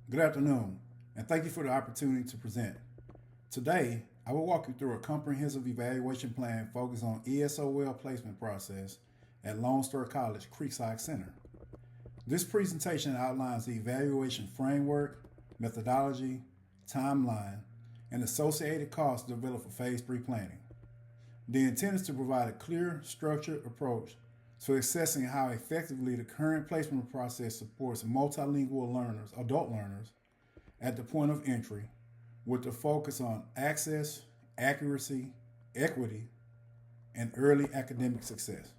Good afternoon, and thank you for the opportunity to present. Today, I will walk you through a comprehensive evaluation plan focused on ESOL placement process at Lone Star College Creekside Center. This presentation outlines the evaluation framework, methodology, timeline, and associated costs developed for Phase 3 planning. The intent is to provide a clear, structured approach to assessing how effectively the current placement process supports multilingual learners, adult learners, at the point of entry, with the focus on access, accuracy, equity, and early academic success.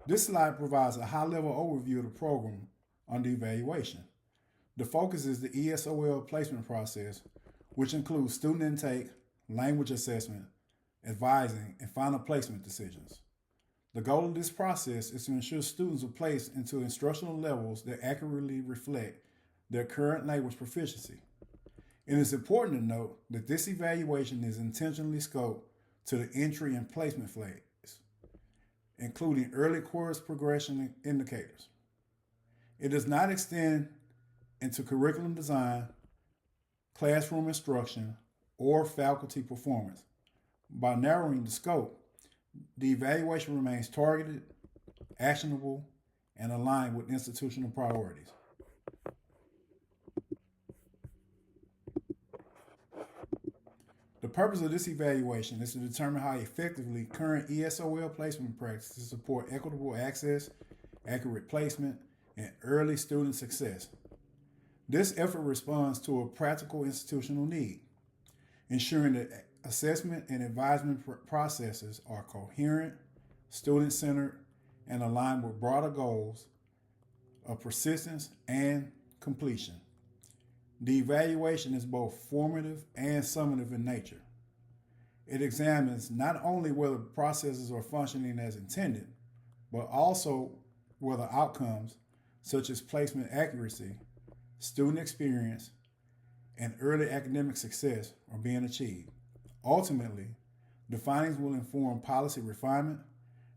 This slide provides a high-level overview of the program under evaluation. The focus is the ESOL placement process, which includes student intake, language assessment, advising, and final placement decisions. The goal of this process is to ensure students are placed into instructional levels that accurately reflect their current language proficiency. It is important to note that this evaluation is intentionally scoped to the entry and placement phase, including early course progression indicators. It does not extend into curriculum design, classroom instruction, or faculty performance. By narrowing the scope, the evaluation remains targeted, actionable, and aligned with institutional priorities. The purpose of this evaluation is to determine how effectively current ESOL placement practices support equitable access, accurate placement, and early student success. This effort responds to a practical institutional need, ensuring that assessment and advisement processes are coherent, student-centered, and aligned with broader goals of persistence and completion. The evaluation is both formative and summative in nature. It examines not only whether processes are functioning as intended, but also whether outcomes such as placement accuracy, student experience, and early academic success are being achieved. Ultimately, the findings will inform policy refinement,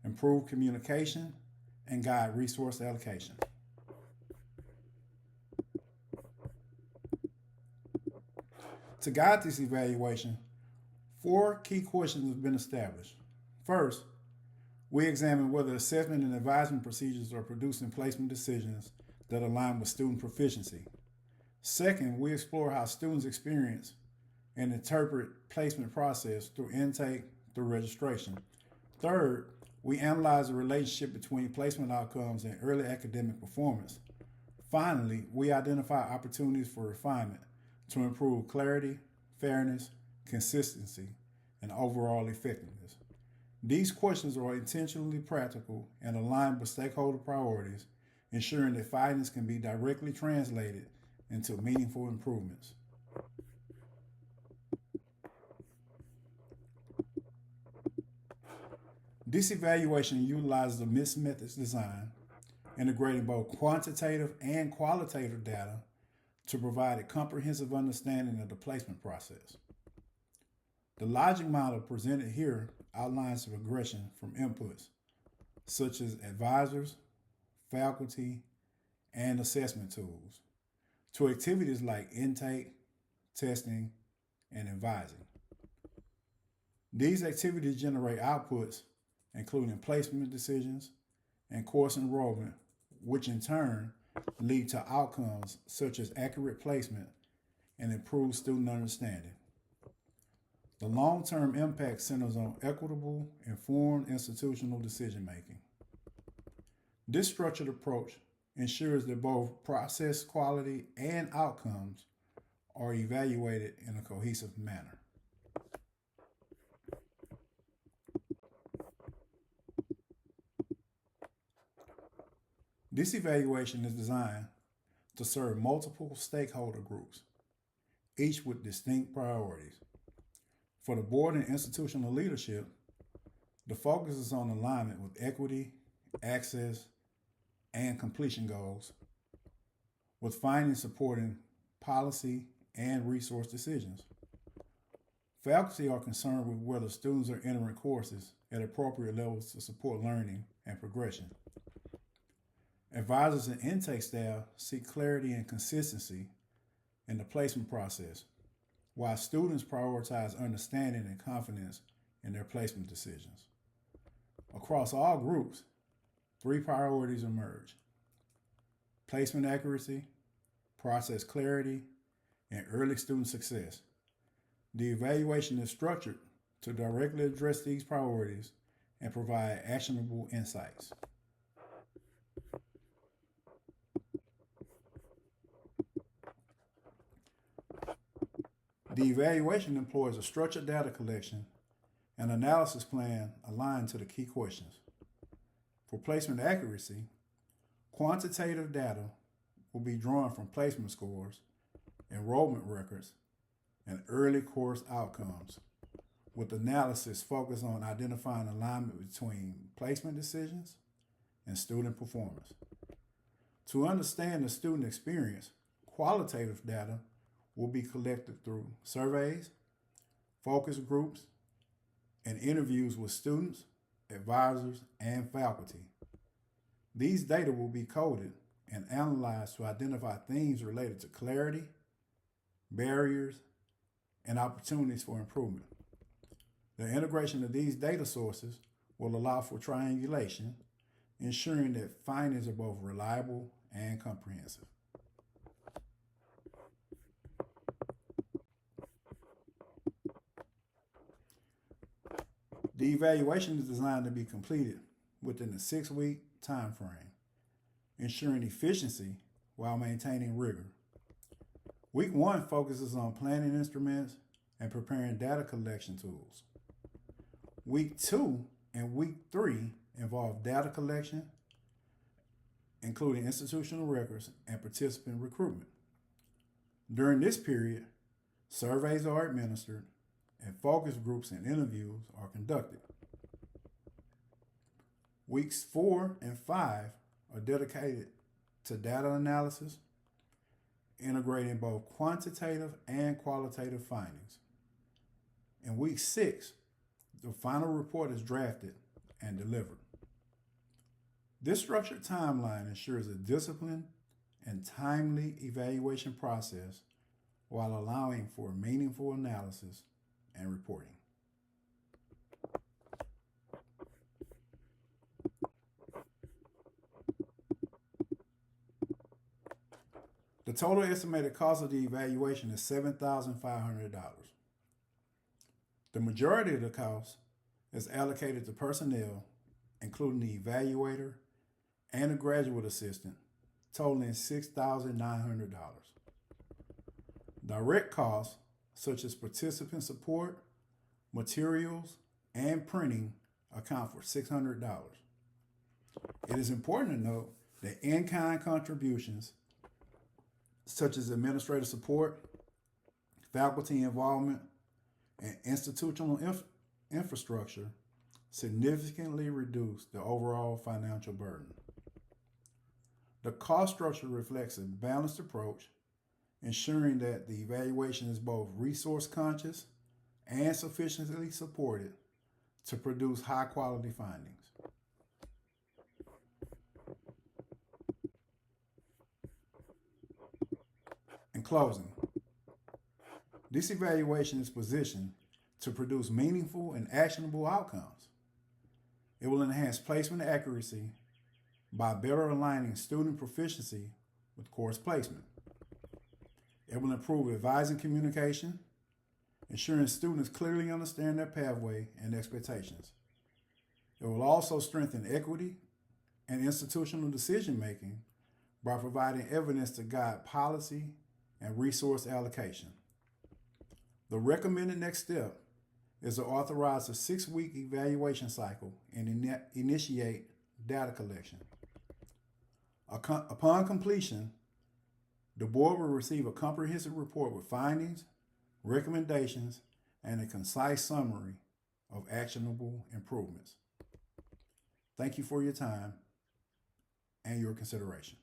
improve communication, and guide resource allocation. To guide this evaluation, 4 key questions have been established. First, we examine whether assessment and advisement procedures are producing placement decisions that align with student proficiency. Second, we explore how students experience and interpret placement process through intake through registration. Third, we analyze the relationship between placement outcomes and early academic performance. Finally, we identify opportunities for refinement to improve clarity, fairness, consistency, and overall effectiveness. These questions are intentionally practical and aligned with stakeholder priorities, ensuring that findings can be directly translated into meaningful improvements. This evaluation utilizes a mixed methods design, integrating both quantitative and qualitative data to provide a comprehensive understanding of the placement process. The logic model presented here outlines the progression from inputs such as advisors, faculty, and assessment tools to activities like intake, testing, and advising. These activities generate outputs including placement decisions and course enrollment, which in turn lead to outcomes such as accurate placement and improved student understanding. The long-term impact centers on equitable, informed institutional decision-making. This structured approach ensures that both process quality and outcomes are evaluated in a cohesive manner. This evaluation is designed to serve multiple stakeholder groups, each with distinct priorities. For the board and institutional leadership, the focus is on alignment with equity, access, and completion goals, with findings supporting policy and resource decisions. Faculty are concerned with whether students are entering courses at appropriate levels to support learning and progression. Advisors and intake staff seek clarity and consistency in the placement process, while students prioritize understanding and confidence in their placement decisions. Across all groups, 3 priorities emerge: placement accuracy, process clarity, and early student success. The evaluation is structured to directly address these priorities and provide actionable insights. The evaluation employs a structured data collection and analysis plan aligned to the key questions. For placement accuracy, quantitative data will be drawn from placement scores, enrollment records, and early course outcomes, with analysis focused on identifying alignment between placement decisions and student performance. To understand the student experience, qualitative data will be collected through surveys, focus groups, and interviews with students, advisors, and faculty. These data will be coded and analyzed to identify themes related to clarity, barriers, and opportunities for improvement. The integration of these data sources will allow for triangulation, ensuring that findings are both reliable and comprehensive. The evaluation is designed to be completed within a 6-week time frame, ensuring efficiency while maintaining rigor. Week 1 focuses on planning instruments and preparing data collection tools. Week 2 and Week 3 involve data collection, including institutional records and participant recruitment. During this period, surveys are administered and focus groups and interviews are conducted. Weeks 4 and 5 are dedicated to data analysis, integrating both quantitative and qualitative findings. In week 6, the final report is drafted and delivered. This structured timeline ensures a disciplined and timely evaluation process while allowing for meaningful analysis and reporting. The total estimated cost of the evaluation is $7,500. The majority of the cost is allocated to personnel, including the evaluator and a graduate assistant, totaling $6,900. Direct costs, such as participant support, materials, and printing, account for $600. It is important to note that in-kind contributions, such as administrative support, faculty involvement, and institutional infrastructure, significantly reduce the overall financial burden. The cost structure reflects a balanced approach, ensuring that the evaluation is both resource conscious and sufficiently supported to produce high quality findings. In closing, this evaluation is positioned to produce meaningful and actionable outcomes. It will enhance placement accuracy by better aligning student proficiency with course placement. It will improve advising communication, ensuring students clearly understand their pathway and expectations. It will also strengthen equity and institutional decision making by providing evidence to guide policy and resource allocation. The recommended next step is to authorize a 6-week evaluation cycle and initiate data collection. Upon completion, the board will receive a comprehensive report with findings, recommendations, and a concise summary of actionable improvements. Thank you for your time and your consideration.